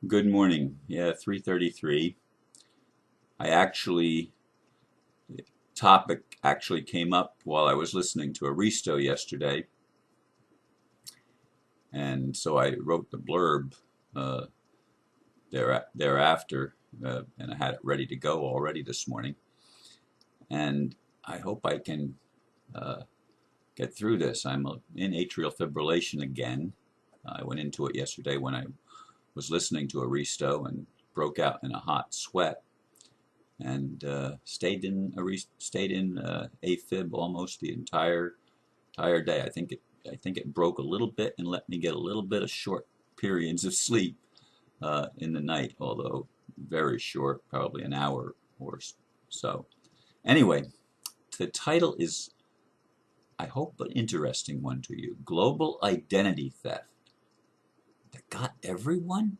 Good morning. Yeah, 3:33. I actually topic actually came up while I was listening to Aristo yesterday, and so I wrote the blurb uh, thereafter, and I had it ready to go already this morning. And I hope I can uh, get through this. I'm in atrial fibrillation again. I went into it yesterday when I was listening to Aristo and broke out in a hot sweat. And stayed in AFib almost the entire day. I think it broke a little bit and let me get a little bit of short periods of sleep in the night, although very short, probably an hour or so. Anyway, the title is, I hope, an interesting one to you: Global Identity Theft that got everyone.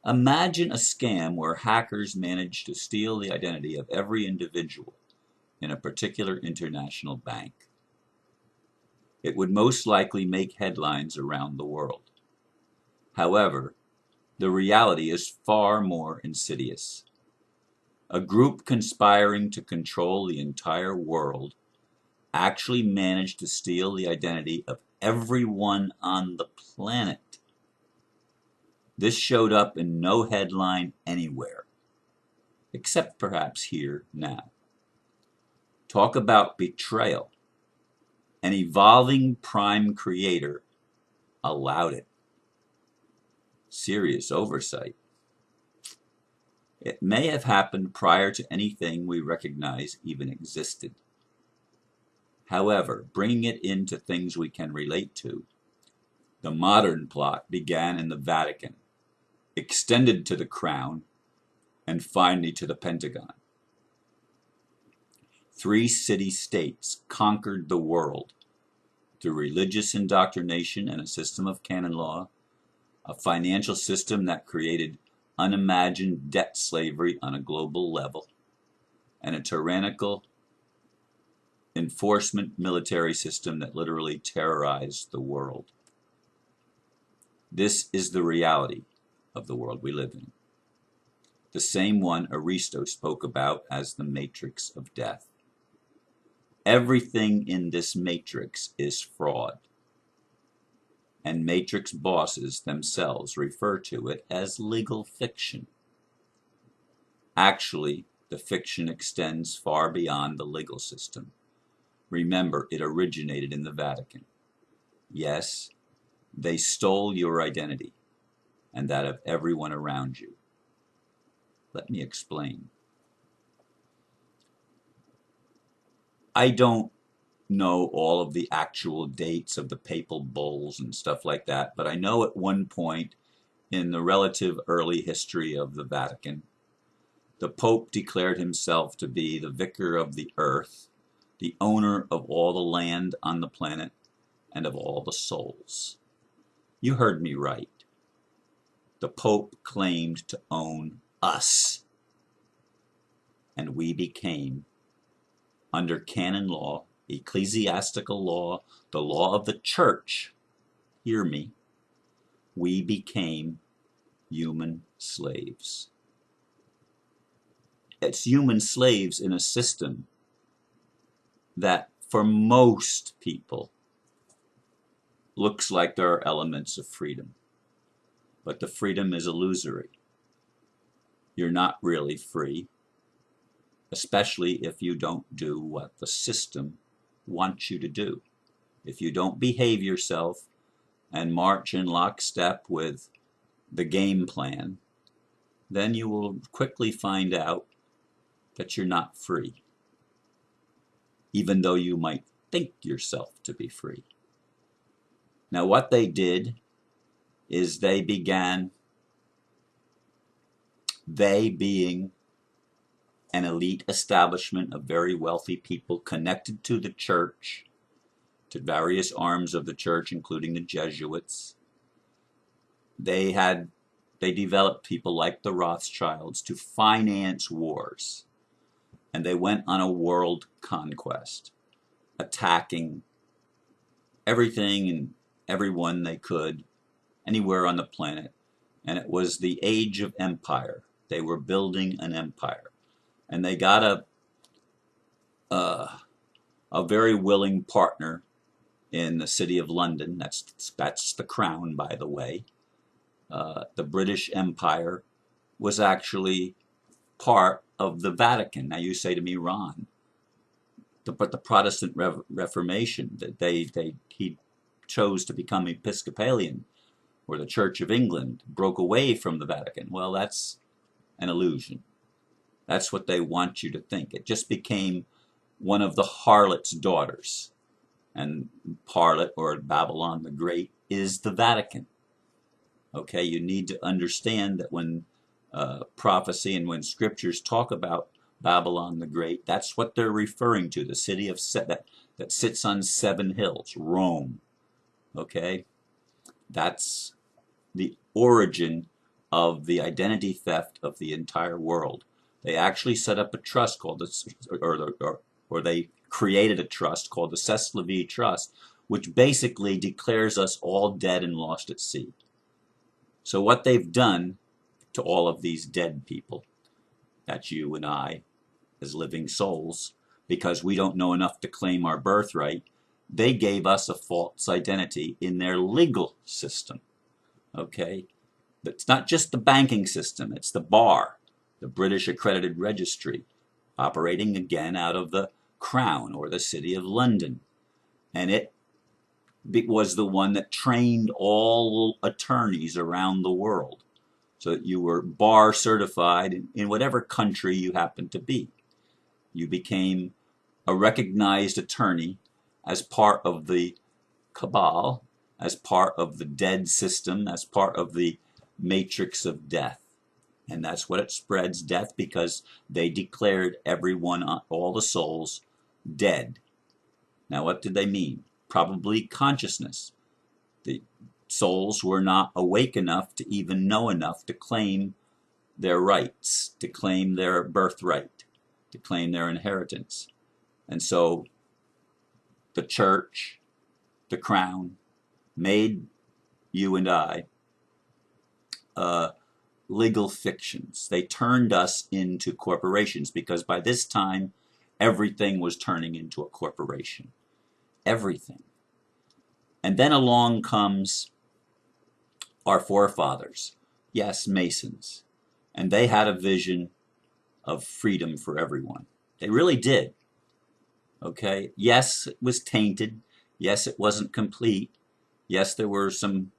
Imagine a scam where hackers manage to steal the identity of every individual in a particular international bank. It would most likely make headlines around the world. However, the reality is far more insidious. A group conspiring to control the entire world actually managed to steal the identity of everyone on the planet. This showed up in no headline anywhere, except perhaps here now. Talk about betrayal. An evolving prime creator allowed it. Serious oversight. It may have happened prior to anything we recognize even existed. However, bringing it into things we can relate to, the modern plot began in the Vatican, extended to the Crown, and finally to the Pentagon. 3 city-states conquered the world through religious indoctrination and a system of canon law, a financial system that created unimagined debt slavery on a global level, and a tyrannical enforcement military system that literally terrorized the world. This is the reality of the world we live in. The same one Aristo spoke about as the matrix of death. Everything in this matrix is fraud, and matrix bosses themselves refer to it as legal fiction. Actually, the fiction extends far beyond the legal system. Remember, it originated in the Vatican. Yes, they stole your identity and that of everyone around you. Let me explain. I don't know all of the actual dates of the papal bulls and stuff like that, but I know at one point in the relative early history of the Vatican, the Pope declared himself to be the vicar of the earth, the owner of all the land on the planet, and of all the souls. You heard me right. The Pope claimed to own us, and we became, under canon law, ecclesiastical law, the law of the church, hear me, we became human slaves. It's human slaves in a system that, for most people, looks like there are elements of freedom. But the freedom is illusory. You're not really free, especially if you don't do what the system wants you to do. If you don't behave yourself and march in lockstep with the game plan, then you will quickly find out that you're not free, even though you might think yourself to be free. Now, what they did is they being an elite establishment of very wealthy people connected to the church, to various arms of the church, including the Jesuits. They developed people like the Rothschilds to finance wars, and they went on a world conquest, attacking everything and everyone they could anywhere on the planet, and it was the age of empire. They were building an empire, and they got a very willing partner in the city of London. That's the crown, by the way. The British Empire was actually part of the Vatican. Now you say to me, Ron, but the Protestant Reformation, that he chose to become Episcopalian, or the Church of England broke away from the Vatican. Well, that's an illusion. That's what they want you to think. It just became one of the harlot's daughters. And harlot, or Babylon the Great, is the Vatican. Okay, you need to understand that when prophecy and when scriptures talk about Babylon the Great, that's what they're referring to, the city of that sits on 7 hills, Rome. Okay, that's the origin of the identity theft of the entire world. They actually set up a trust called or they created a trust called the Cecil Trust, which basically declares us all dead and lost at sea. So what they've done to all of these dead people, that's you and I, as living souls, because we don't know enough to claim our birthright, they gave us a false identity in their legal system. Okay? But it's not just the banking system, it's the bar, the British Accredited Registry, operating again out of the Crown, or the City of London. And it was the one that trained all attorneys around the world, so that you were bar certified in whatever country you happened to be. You became a recognized attorney as part of the cabal, as part of the dead system, as part of the matrix of death. And that's what it spreads, death, because they declared everyone, all the souls, dead. Now, what did they mean? Probably consciousness. The souls were not awake enough to even know enough to claim their rights, to claim their birthright, to claim their inheritance. And so the church, the crown, made you and I legal fictions. They turned us into corporations, because by this time everything was turning into a corporation. Everything. And then along comes our forefathers, yes, Masons, and they had a vision of freedom for everyone. They really did. Okay, yes, it was tainted. Yes, it wasn't complete. Yes, there were some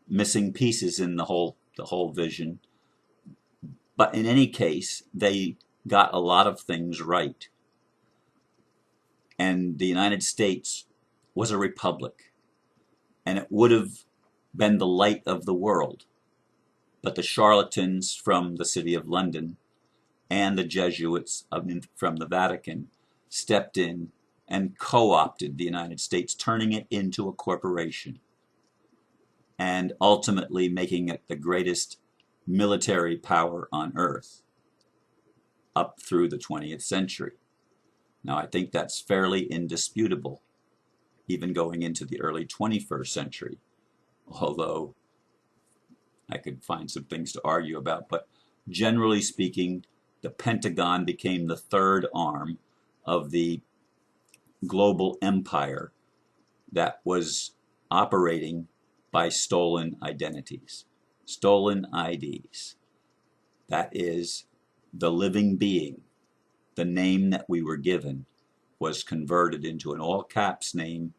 missing pieces in the whole vision. But in any case, they got a lot of things right. And the United States was a republic, and it would have been the light of the world. But the charlatans from the City of London and the Jesuits from the Vatican stepped in and co-opted the United States, turning it into a corporation, and ultimately making it the greatest military power on earth up through the 20th century. Now, I think that's fairly indisputable, even going into the early 21st century, although I could find some things to argue about. But generally speaking, the Pentagon became the third arm of the global empire that was operating by stolen identities, stolen IDs. That is, the living being, the name that we were given, was converted into an all caps name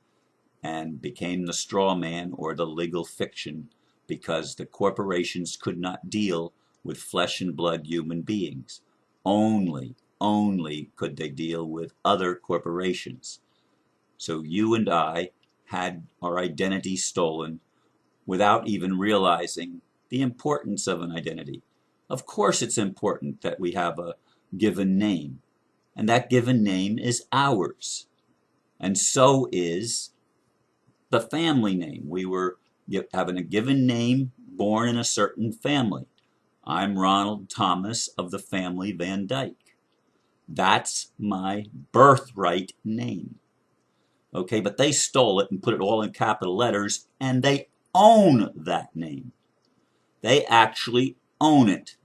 and became the straw man, or the legal fiction, because the corporations could not deal with flesh and blood human beings. Only could they deal with other corporations. So you and I had our identity stolen without even realizing the importance of an identity. Of course it's important that we have a given name, and that given name is ours. And so is the family name. We were having a given name, born in a certain family. I'm Ronald Thomas of the family Van Dyke. That's my birthright name. Okay, but they stole it and put it all in capital letters, and they own that name. They actually own it.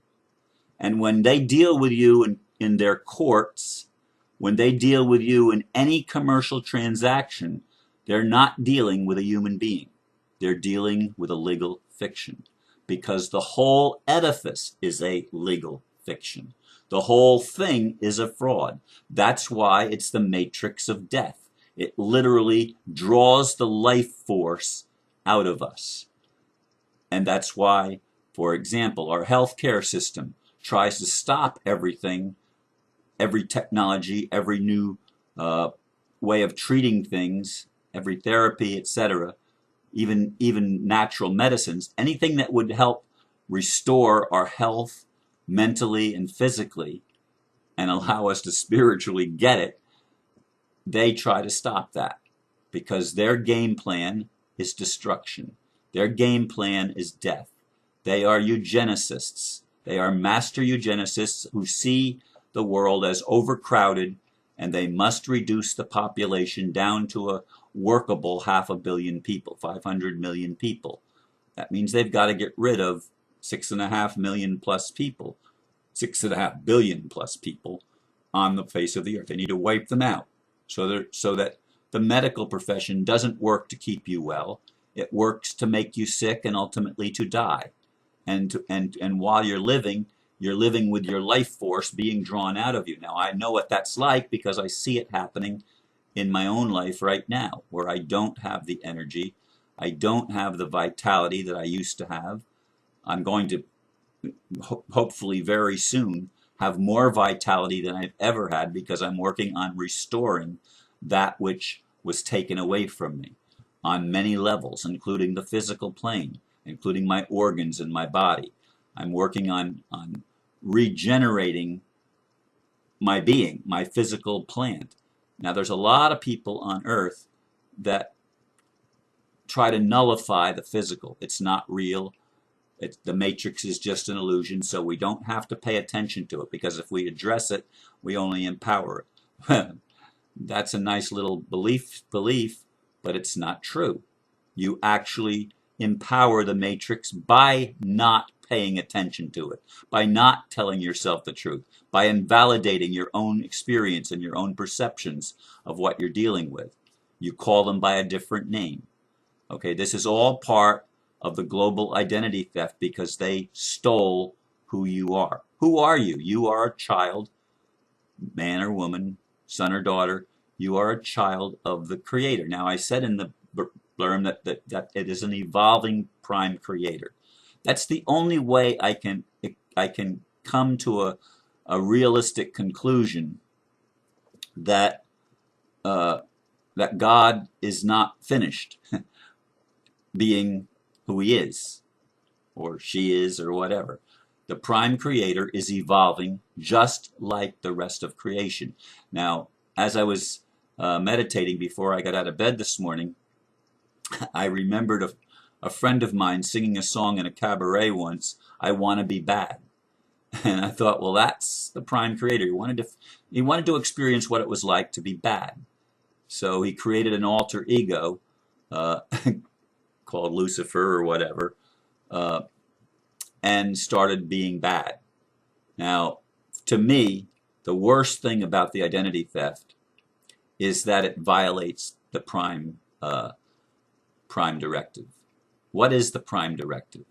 And when they deal with you in their courts, when they deal with you in any commercial transaction, they're not dealing with a human being. They're dealing with a legal fiction, because the whole edifice is a legal fiction. The whole thing is a fraud. That's why it's the matrix of death. It literally draws the life force out of us. And that's why, for example, our healthcare system tries to stop everything, every technology, every new way of treating things, every therapy, etc., even natural medicines, anything that would help restore our health mentally and physically and allow us to spiritually get it, they try to stop that, because their game plan is destruction. Their game plan is death. They are eugenicists. They are master eugenicists who see the world as overcrowded, and they must reduce the population down to a workable 500 million people, 500 million people. That means they've got to get rid of 6.5 million plus people, 6.5 billion plus people on the face of the earth. They need to wipe them out so that the medical profession doesn't work to keep you well. It works to make you sick and ultimately to die. And while you're living with your life force being drawn out of you. Now, I know what that's like because I see it happening in my own life right now, where I don't have the energy, I don't have the vitality that I used to have. I'm going to hopefully very soon have more vitality than I've ever had, because I'm working on restoring that which was taken away from me on many levels, including the physical plane, including my organs and my body. I'm working on regenerating my being, my physical plant. Now, there's a lot of people on earth that try to nullify the physical. It's not real. The matrix is just an illusion, so we don't have to pay attention to it, because if we address it, we only empower it. That's a nice little belief, but it's not true. You actually empower the matrix by not paying attention to it, by not telling yourself the truth, by invalidating your own experience and your own perceptions of what you're dealing with. You call them by a different name. Okay, this is all part of the global identity theft, because they stole who you are. Who are you? You are a child, man or woman, son or daughter. You are a child of the Creator. Now, I said in the blurb that it is an evolving prime creator. That's the only way I can come to a realistic conclusion that that God is not finished being who he is, or she is, or whatever. The prime creator is evolving just like the rest of creation. Now, as I was meditating before I got out of bed this morning, I remembered a friend of mine singing a song in a cabaret once, "I Want to Be Bad." And I thought, well, that's the prime creator. He wanted to experience what it was like to be bad. So he created an alter ego called Lucifer or whatever, and started being bad. Now, to me, the worst thing about the identity theft is that it violates the prime directive. What is the prime directive?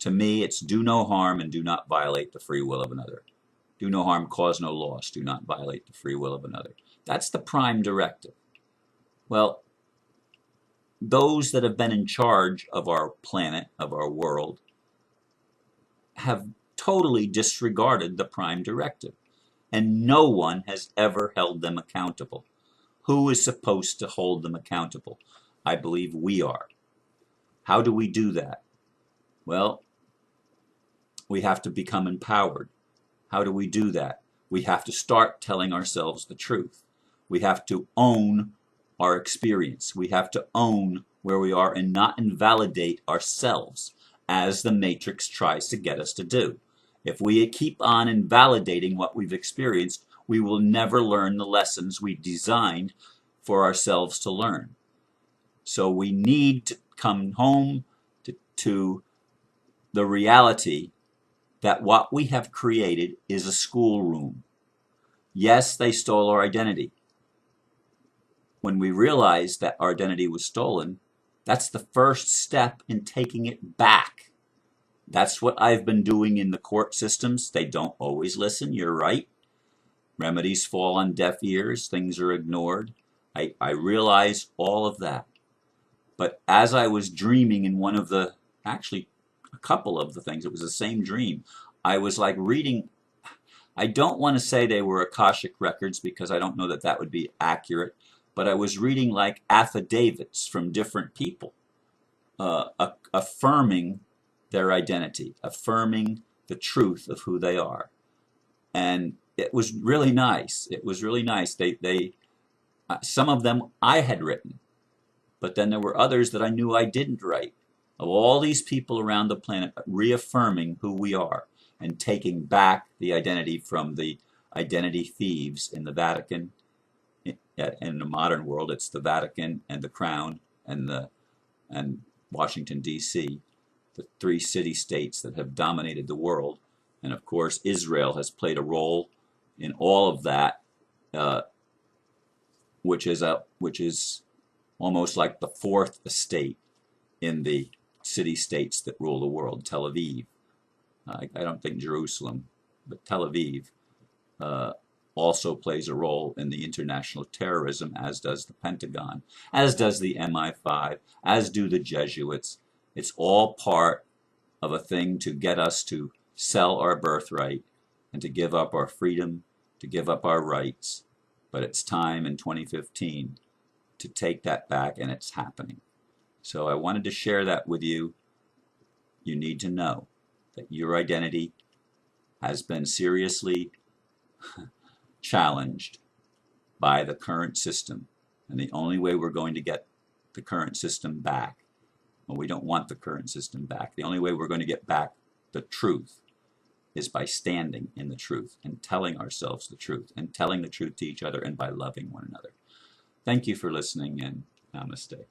To me, it's do no harm and do not violate the free will of another. Do no harm, cause no loss. Do not violate the free will of another. That's the prime directive. Well, those that have been in charge of our planet, of our world, have totally disregarded the prime directive, and no one has ever held them accountable. Who is supposed to hold them accountable? I believe we are. How do we do that? Well, we have to become empowered. How do we do that? We have to start telling ourselves the truth. We have to own our experience. We have to own where we are and not invalidate ourselves, as the Matrix tries to get us to do. If we keep on invalidating what we've experienced, we will never learn the lessons we designed for ourselves to learn. So we need to come home to the reality that what we have created is a schoolroom. Yes, they stole our identity. When we realize that our identity was stolen, that's the first step in taking it back. That's what I've been doing in the court systems. They don't always listen, you're right. Remedies fall on deaf ears, things are ignored. I realize all of that. But as I was dreaming in one of the, actually a couple of the things, it was the same dream, I was like reading, I don't want to say they were Akashic records because I don't know that that would be accurate, but I was reading like affidavits from different people, affirming their identity, affirming the truth of who they are. And it was really nice. It was really nice. Some of them I had written, but then there were others that I knew I didn't write. Of all these people around the planet reaffirming who we are and taking back the identity from the identity thieves in the Vatican. In the modern world, it's the Vatican and the Crown and Washington, D.C., the three city-states that have dominated the world. And of course, Israel has played a role in all of that, which is almost like the fourth estate in the city-states that rule the world. Tel Aviv, I don't think Jerusalem, but Tel Aviv also plays a role in the international terrorism, as does the Pentagon, as does the MI5, as do the Jesuits. It's all part of a thing to get us to sell our birthright and to give up our freedom, to give up our rights. But it's time in 2015 to take that back, and it's happening. So I wanted to share that with you. You need to know that your identity has been seriously challenged by the current system. And the only way we're going to get the current system back, well, we don't want the current system back. The only way we're going to get back the truth is by standing in the truth and telling ourselves the truth and telling the truth to each other and by loving one another. Thank you for listening, and namaste.